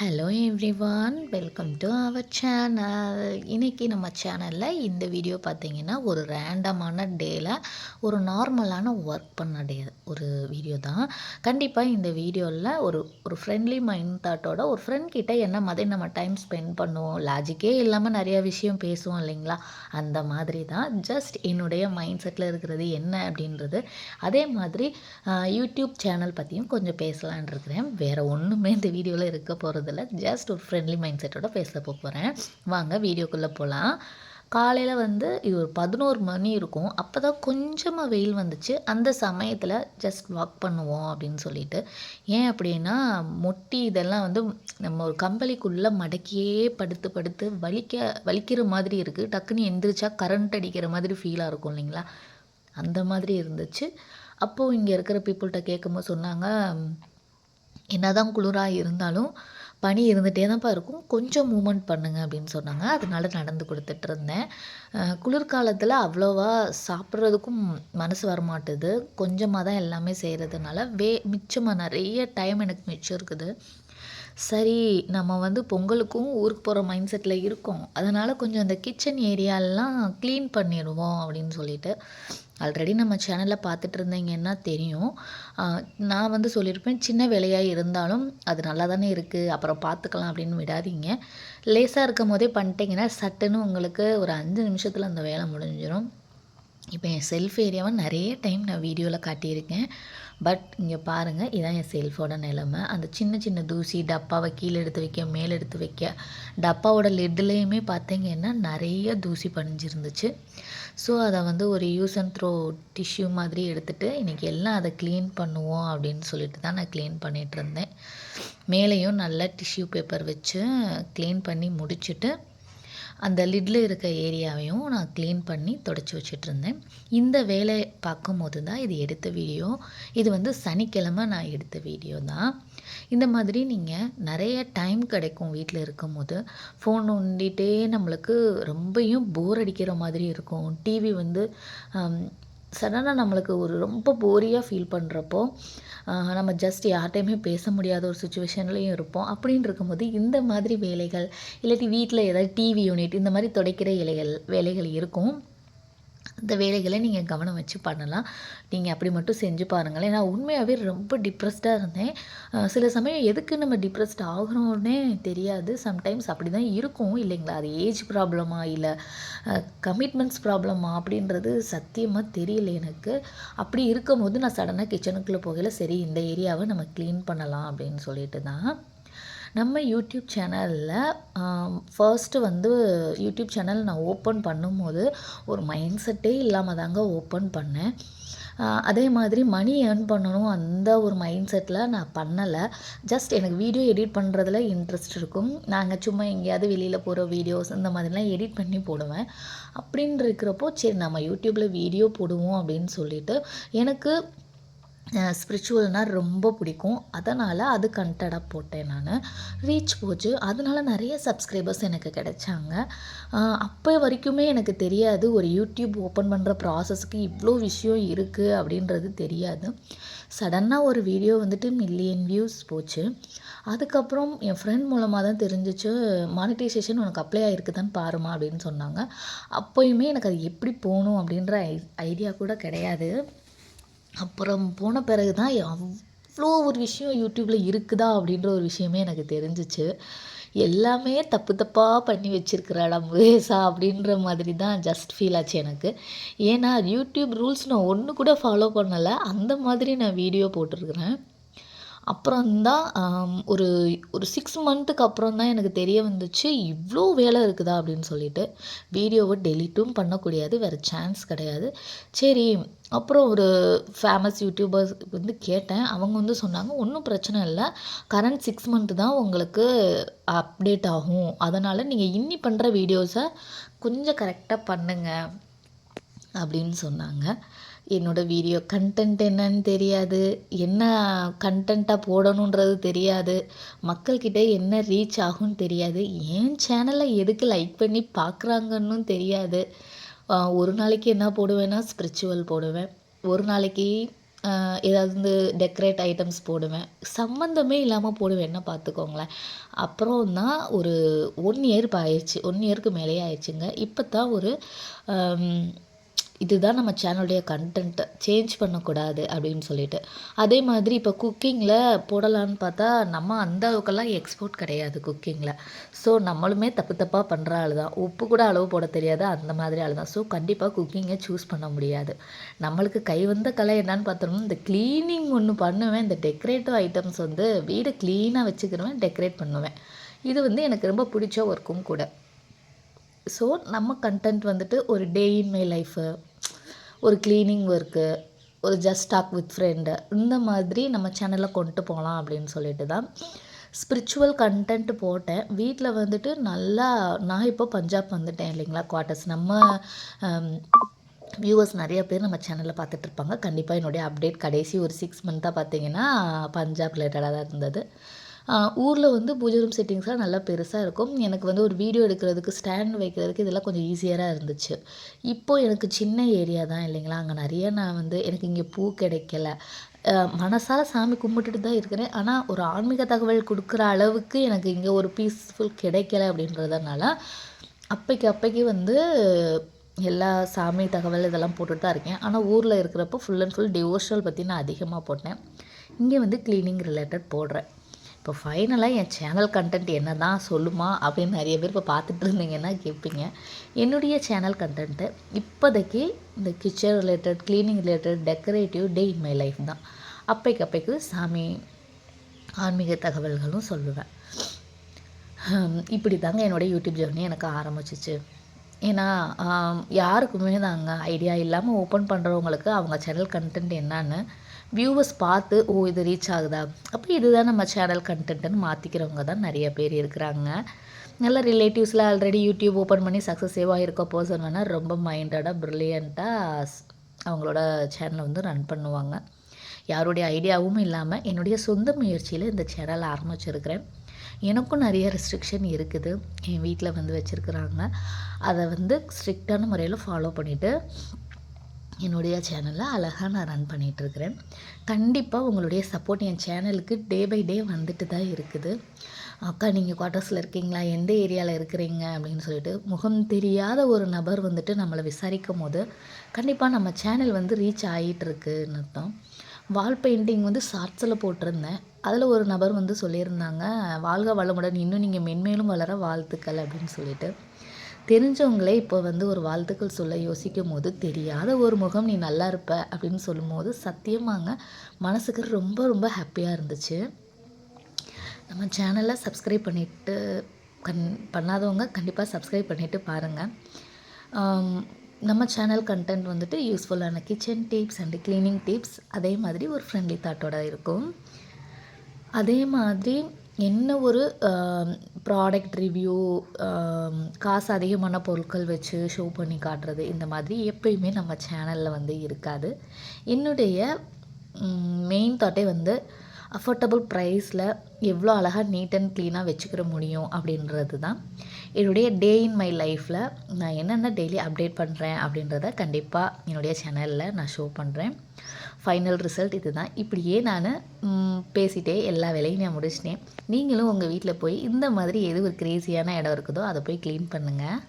Hello everyone, welcome to our channel. இன்றைக்கி நம்ம சேனலில் இந்த வீடியோ பார்த்தீங்கன்னா ஒரு ரேண்டமான டேயில் ஒரு நார்மலான ஒர்க் பண்ண ஒரு வீடியோ தான். கண்டிப்பாக இந்த வீடியோவில் ஒரு ஒரு ஃப்ரெண்ட்லி மைண்ட் தாட்டோட ஒரு ஃப்ரெண்ட் கிட்ட என்ன மாதிரி நம்ம டைம் ஸ்பெண்ட் பண்ணுவோம், லாஜிக்கே இல்லாமல் நிறையா விஷயம் பேசுவோம் இல்லைங்களா, அந்த மாதிரி தான். ஜஸ்ட் என்னுடைய மைண்ட் செட்டில் இருக்கிறது என்ன அப்படின்றது, அதே மாதிரி யூடியூப் சேனல் பற்றியும் கொஞ்சம் பேசலான் இருக்கிறேன். வேறு ஒன்றுமே இந்த வீடியோவில் இருக்க போகிறது ஜஸ்ட் ஒரு ஃப்ரெண்ட்லி மைண்ட் செட்டோட பேச போகிறேன். வாங்க வீடியோக்குள்ளே போகலாம். காலையில் இது ஒரு 11 மணி இருக்கும். அப்போ தான் கொஞ்சமாக வெயில் வந்துச்சு. அந்த சமயத்தில் ஜஸ்ட் வாக் பண்ணுவோம் அப்படின்னு சொல்லிட்டு. ஏன் அப்படின்னா மொட்டி இதெல்லாம் நம்ம ஒரு கம்பளிக்குள்ளே மடக்கியே படுத்து படுத்து வலிக்கிற மாதிரி இருக்குது. டக்குன்னு எந்திரிச்சா கரண்ட் அடிக்கிற மாதிரி ஃபீலாக இருக்கும் இல்லைங்களா, அந்த மாதிரி இருந்துச்சு. அப்போது இங்கே இருக்கிற பீப்புள்கிட்ட கேட்கும்போது சொன்னாங்க, என்னதான் குளிராக இருந்தாலும் பனி இருந்துகிட்டே தான்ப்பா இருக்கும், கொஞ்சம் மூமெண்ட் பண்ணுங்க அப்படின்னு சொன்னாங்க. அதனால நடந்து கொடுத்துட்ருந்தேன். குளிர்காலத்தில் அவ்வளோவா சாப்பிட்றதுக்கும் மனசு வரமாட்டுது. கொஞ்சமாக தான் எல்லாமே செய்கிறதுனால மிச்சமாக நிறைய டைம் எனக்கு மிச்சம் இருக்குது. சரி, நம்ம பொங்கலுக்கும் ஊருக்கு போகிற மைண்ட் செட்டில் இருக்கோம். அதனால் கொஞ்சம் அந்த கிச்சன் ஏரியாலாம் க்ளீன் பண்ணிடுவோம் அப்படின்னு சொல்லிட்டு. ஆல்ரெடி நம்ம சேனலில் பார்த்துட்டு இருந்தீங்கன்னா தெரியும். நான் சொல்லியிருப்பேன், சின்ன வேலையாக இருந்தாலும் அது நல்லா தானே இருக்குது, அப்புறம் பார்த்துக்கலாம் அப்படின்னு விடாதீங்க. லேசாக இருக்கும் போதே பண்ணிட்டீங்கன்னா சட்டுன்னு உங்களுக்கு ஒரு 5 நிமிஷத்தில் அந்த வேலை முடிஞ்சிடும். இப்போ என் செல்ஃப் ஏரியாவை நிறைய டைம் நான் வீடியோவில் காட்டியிருக்கேன். பட் இங்கே பாருங்கள், இதான் என் செல்ஃபோட நிலமை. அந்த சின்ன சின்ன தூசி டப்பாவை கீழே எடுத்து வைக்க, மேலே எடுத்து வைக்க, டப்பாவோட லிட்லேயுமே பார்த்தீங்கன்னா நிறைய தூசி படிஞ்சிருந்துச்சு. ஸோ அதை ஒரு யூஸ் அண்ட் த்ரோ டிஷ்யூ மாதிரி எடுத்துகிட்டு இன்றைக்கி எல்லாம் அதை க்ளீன் பண்ணுவோம் அப்படின்னு சொல்லிட்டு தான் நான் க்ளீன் பண்ணிகிட்ருந்தேன். மேலேயும் நல்லா டிஷ்யூ பேப்பர் வச்சு க்ளீன் பண்ணி முடிச்சுட்டு அந்த லிட்டில் இருக்க ஏரியாவையும் நான் க்ளீன் பண்ணி தொடச்சி வச்சிட்ருந்தேன். இந்த வேலை பார்க்கும்போது தான் இது எடுத்த வீடியோ. இது சனிக்கிழமை நான் எடுத்த வீடியோ தான். இந்த மாதிரி நீங்கள் நிறைய டைம் கிடைக்கும் வீட்டில் இருக்கும்போது. ஃபோன் நோண்டிகிட்டே நம்மளுக்கு ரொம்பையும் போர் அடிக்கிற மாதிரி இருக்கும். டிவி சடனாக நம்மளுக்கு ஒரு ரொம்ப போரியாக ஃபீல் பண்ணுறப்போ நம்ம ஜஸ்ட் யார்கிட்டையுமே பேச முடியாத ஒரு சுச்சுவேஷன்லேயும் இருப்போம். அப்படின்னு இருக்கும்போது இந்த மாதிரி வேலைகள், இல்லாட்டி வீட்டில் ஏதாவது டிவி யூனிட் இந்த மாதிரி துடைக்கிற வேலைகள் இருக்கும். அந்த வேலைகளை நீங்கள் கவனம் வச்சு பண்ணலாம். நீங்கள் அப்படி மட்டும் செஞ்சு பாருங்களேன். நான் உண்மையாகவே ரொம்ப டிப்ரெஸ்டாக இருந்தேன். சில சமயம் எதுக்கு நம்ம டிப்ரெஸ்ட் ஆகிறோன்னே தெரியாது. சம்டைம்ஸ் அப்படி தான் இருக்கும் இல்லைங்களா. அது ஏஜ் ப்ராப்ளமா இல்லை கமிட்மெண்ட்ஸ் ப்ராப்ளமா அப்படின்றது சத்தியமாக தெரியல எனக்கு. அப்படி இருக்கும்போது நான் சடனாக கிச்சனுக்குள்ளே போகல, சரி இந்த ஏரியாவை நம்ம க்ளீன் பண்ணலாம் அப்படின்னு சொல்லிட்டு தான் நம்ம யூடியூப் சேனலில் ஃபர்ஸ்ட்டு யூடியூப் சேனல் நான் ஓப்பன் பண்ணும்போது ஒரு மைண்ட் செட்டே இல்லாமல் தாங்க ஓப்பன் பண்ணேன். அதே மாதிரி மணி ஏர்ன் பண்ணணும் அந்த ஒரு மைண்ட் செட்டில் நான் பண்ணலை. ஜஸ்ட் எனக்கு வீடியோ எடிட் பண்ணுறதுல இன்ட்ரெஸ்ட் இருக்கும். நாங்கள் சும்மா எங்கேயாவது வெளியில் போகிற வீடியோஸ் இந்த மாதிரிலாம் எடிட் பண்ணி போடுவேன். அப்படின்னு இருக்கிறப்போ சரி நம்ம யூடியூப்பில் வீடியோ போடுவோம் அப்படின்னு சொல்லிட்டு எனக்கு ஸ்பிரிச்சுவல்னால் ரொம்ப பிடிக்கும். அதனால் அது கண்டென்ட்டாக போட்டேன் நான். ரீச் போச்சு. அதனால் நிறைய சப்ஸ்கிரைபர்ஸ் எனக்கு கிடைச்சாங்க. அப்போ வரைக்குமே எனக்கு தெரியாது ஒரு யூடியூப் ஓப்பன் பண்ணுற ப்ராசஸ்க்கு இவ்வளோ விஷயம் இருக்குது அப்படின்றது தெரியாது. சடனாக ஒரு வீடியோ மில்லியன் வியூஸ் போச்சு. அதுக்கப்புறம் என் ஃப்ரெண்ட் மூலமாக தான் தெரிஞ்சிச்சு, மானிட்டைசேஷன் உனக்கு அப்ளை ஆகிருக்குதான்னு பாருமா அப்படின்னு சொன்னாங்க. அப்போயுமே எனக்கு அது எப்படி போகணும் அப்படின்ற ஐடியா கூட கிடையாது. அப்புறம் போன பிறகு தான் அவ்வளோ ஒரு விஷயம் யூடியூப்பில் இருக்குதா அப்படின்ற ஒரு விஷயமே எனக்கு தெரிஞ்சிச்சு. எல்லாமே தப்பு தப்பாக பண்ணி வச்சுருக்கிறாடா முருகேசா அப்படின்ற மாதிரி தான் ஜஸ்ட் ஃபீல் ஆச்சு எனக்கு. ஏன்னா யூடியூப் ரூல்ஸ் நான் ஒன்று கூட ஃபாலோ பண்ணலை. அந்த மாதிரி நான் வீடியோ போட்டிருக்கிறேன். அப்புறம்தான் ஒரு ஒரு 6 மந்த்துக்கு அப்புறம் தான் எனக்கு தெரிய வந்துச்சு, இவ்வளோ வேலை இருக்குதா அப்படின்னு சொல்லிட்டு. வீடியோவை டெலிட்டும் பண்ணக்கூடாது, வேறு சான்ஸ் கிடையாது. சரி, அப்புறம் ஒரு ஃபேமஸ் யூடியூபர்ஸ் கேட்டேன். அவங்க சொன்னாங்க, ஒன்றும் பிரச்சனை இல்லை, கரண்ட் 6 மந்த்து தான் உங்களுக்கு அப்டேட் ஆகும். அதனால் நீங்கள் இன்னி பண்ணுற வீடியோஸை கொஞ்சம் கரெக்டாக பண்ணுங்கள் அப்படின்னு சொன்னாங்க. என்னோடய வீடியோ கண்டென்ட் என்னன்னு தெரியாது, என்ன கண்டென்ட்டாக போடணுன்றது தெரியாது, மக்கள்கிட்ட என்ன ரீச் ஆகும்னு தெரியாது, என் சேனலை எதுக்கு லைக் பண்ணி பார்க்குறாங்கன்னும் தெரியாது. ஒரு நாளைக்கு என்ன போடுவேன்னா ஸ்பிரிச்சுவல் போடுவேன், ஒரு நாளைக்கு ஏதாவது வந்து டெக்கரேட் ஐட்டம்ஸ் போடுவேன். சம்மந்தமே இல்லாம போடுவேன்னா பார்த்துக்கோங்களேன். அப்புறம் தான் ஒரு 1 இயர் இப்ப ஆயிருச்சு. 1 இயருக்கு மேலேயே ஆயிருச்சுங்க. இப்ப தான் ஒரு அம் இதுதான் நம்ம சேனலுடைய கன்டென்ட் சேஞ்ச் பண்ணக்கூடாது அப்படின்னு சொல்லிட்டு. அதே மாதிரி இப்போ குக்கிங்கில போடலான்னு பார்த்தா, நம்ம அந்த அளவுக்கெல்லாம் எக்ஸ்போர்ட் கிடையாது குக்கிங்கில. ஸோ நம்மளுமே தப்பு தப்பா பண்ற ஆளு தான். உப்பு கூட அளவு போட தெரியாது அந்த மாதிரி ஆளு தான். ஸோ கண்டிப்பா குக்கிங்க சூஸ் பண்ண முடியாது. நம்மளுக்கு கைவந்த கலை என்னன்னு பார்த்தோம்னா, இந்த கிளீனிங் ஒண்ணு பண்ணுவேன். இந்த டெக்கரேட்டிவ் ஐட்டம்ஸ் வந்து வீட கிளீனா வச்சுக்கிருவேன், டெக்கரேட் பண்ணுவேன். இது வந்து எனக்கு ரொம்ப பிடிச்ச ஒர்க்கும் கூட. ஸோ நம்ம கன்டென்ட் வந்துட்டு ஒரு டே இன் மை லைஃபு, ஒரு கிளீனிங் ஒர்க்கு, ஒரு ஜஸ்ட் டாக் வித் ஃப்ரெண்டு இந்த மாதிரி நம்ம சேனலில் கொண்டு போகலாம் அப்படின்னு சொல்லிட்டு தான் ஸ்பிரிச்சுவல் கன்டென்ட் போட்டேன். வீட்டில் வந்துட்டு நல்லா நான் இப்போ பஞ்சாப் வந்துட்டேன் இல்லைங்களா குவார்ட்டர்ஸ். நம்ம வியூவர்ஸ் நிறைய பேர் நம்ம சேனலில் பார்த்துட்ருப்பாங்க. கண்டிப்பாக என்னுடைய அப்டேட் கடைசி ஒரு 6 மந்த்தாக பார்த்தீங்கன்னா பஞ்சாப் ரிலேட்டடாக தான் இருந்தது. ஊரில் வந்து பூஜை ரூம் செட்டிங்ஸ்லாம் நல்லா பெருசாக இருக்கும். எனக்கு வந்து ஒரு வீடியோ எடுக்கிறதுக்கு, ஸ்டாண்ட் வைக்கிறதுக்கு இதெல்லாம் கொஞ்சம் ஈஸியராக இருந்துச்சு. இப்போது எனக்கு சின்ன ஏரியா தான் இல்லைங்களா, அங்கே நிறைய நான் வந்து எனக்கு இங்கே பூ கிடைக்கல. மனசார சாமி கும்பிட்டுட்டு தான் இருக்கிறேன். ஆனால் ஒரு ஆன்மீக தகவல் கொடுக்குற அளவுக்கு எனக்கு இங்கே ஒரு பீஸ்ஃபுல் கிடைக்கல அப்படின்றதுனால, அப்பைக்கு அப்பைக்கு வந்து எல்லா சாமி தகவல் இதெல்லாம் போட்டுட்டு தான் இருக்கேன். ஆனால் ஊரில் இருக்கிறப்போ ஃபுல் அண்ட் ஃபுல் டிவோஷனல் பற்றி நான் அதிகமாக போட்டேன். இங்கே வந்து கிளீனிங் ரிலேட்டட் போடுறேன். இப்போ ஃபைனலாக என் சேனல் கன்டென்ட் என்ன தான் சொல்லுமா அப்படின்னு நிறைய பேர் இப்போ பார்த்துட்டு இருந்தீங்கன்னா கேட்பீங்க. என்னுடைய சேனல் கன்டென்ட்டு இப்போதைக்கு இந்த kitchen related, cleaning related, decorative, day in my life தான். அப்பைக்கு அப்பைக்கு சாமி ஆன்மீக தகவல்களும் சொல்லுவேன். இப்படி தாங்க என்னோடய யூடியூப் ஜர்னி எனக்கு ஆரம்பிச்சிச்சு. ஏன்னா யாருக்குமே தாங்க ஐடியா இல்லாமல் ஓப்பன் பண்ணுறவங்களுக்கு அவங்க சேனல் கன்டென்ட் என்னான்னு வியூவர்ஸ் பார்த்து, ஓ இது ரீச் ஆகுதா, அப்போ இதுதான் நம்ம சேனல் கன்டென்ட்டுன்னு மாற்றிக்கிறவங்க தான் நிறைய பேர் இருக்கிறாங்க. நல்ல ரிலேட்டிவ்ஸில் ஆல்ரெடி யூடியூப் ஓப்பன் பண்ணி சக்ஸஸிவாக இருக்க பர்சன் வேணால் ரொம்ப மைண்டடாக ப்ரில்லியண்ட்டாக அவங்களோட சேனலை வந்து ரன் பண்ணுவாங்க. யாருடைய ஐடியாவும் இல்லாமல் என்னுடைய சொந்த முயற்சியில் இந்த சேனலை ஆரம்பிச்சிருக்கிறேன். எனக்கும் நிறைய ரெஸ்ட்ரிக்ஷன் இருக்குது. என் வீட்டில் வந்து வச்சுருக்குறாங்க. அதை வந்து ஸ்ட்ரிக்டான முறையில் ஃபாலோ பண்ணிவிட்டு என்னுடைய சேனலில் அழகாக நான் ரன் பண்ணிகிட்ருக்கிறேன். கண்டிப்பாக உங்களுடைய சப்போர்ட் என் சேனலுக்கு டே பை டே வந்துட்டு தான் இருக்குது. அக்கா நீங்கள் குவார்ட்டர்ஸில் இருக்கீங்களா, எந்த ஏரியாவில் இருக்கிறீங்க அப்படின்னு சொல்லிட்டு முகம் தெரியாத ஒரு நபர் வந்துட்டு நம்மளை விசாரிக்கும் போது கண்டிப்பாக நம்ம சேனல் வந்து ரீச் ஆகிட்டுருக்குன்னு அர்த்தம். வால் பெயிண்டிங் வந்து ஷார்ட்ஸில் போட்டிருந்தேன். அதில் ஒரு நபர் வந்து சொல்லியிருந்தாங்க, வாழ்க வளமுடன், இன்னும் நீங்கள் மென்மேலும் வளர வாழ்த்துக்கள் அப்படின்னு சொல்லிட்டு. தெரிஞ்சவங்களே இப்போ வந்து ஒரு வாழ்த்துக்கள் சொல்ல யோசிக்கும் போது, தெரியாத ஒரு முகம் நீ நல்லா இருப்ப அப்படின்னு சொல்லும்போது சத்தியமாங்க மனசுக்கு ரொம்ப ரொம்ப ஹாப்பியாக இருந்துச்சு. நம்ம சேனலை சப்ஸ்கிரைப் பண்ணிவிட்டு பண்ணாதவங்க கண்டிப்பாக சப்ஸ்கிரைப் பண்ணிவிட்டு பாருங்கள். நம்ம சேனல் கண்டென்ட் வந்துட்டு யூஸ்ஃபுல்லான kitchen tips and cleaning tips, அதே மாதிரி ஒரு ஃப்ரெண்ட்லி தாட்டோட இருக்கும். அதே மாதிரி என்ன ஒரு ப்ராடக்ட் ரிவ்யூ, காசு அதிகமான பொருட்கள் வச்சு ஷோ பண்ணி காட்டுறது, இந்த மாதிரி எப்பயுமே நம்ம சேனலில் வந்து இருக்காது. என்னுடைய மெயின் தாட்டே வந்து அஃபோர்டபுள் ப்ரைஸில் எவ்வளோ அழகாக நீட் அண்ட் க்ளீனாக வச்சுக்கிற முடியும் அப்படின்றது தான். என்னுடைய டே இன் மை லைஃப்பில் நான் என்னென்ன டெய்லி அப்டேட் பண்ணுறேன் அப்படின்றத கண்டிப்பாக என்னுடைய சேனலில் நான் ஷோ பண்ணுறேன். ஃபைனல் ரிசல்ட் இது தான். இப்படியே நான் பேசிகிட்டே எல்லா வேலையும் நான் முடிச்சிட்டேன். நீங்களும் உங்கள் வீட்டில் போய் இந்த மாதிரி எது ஒரு க்ரேஸியான இடம் இருக்குதோ அதை போய் க்ளீன் பண்ணுங்கள்.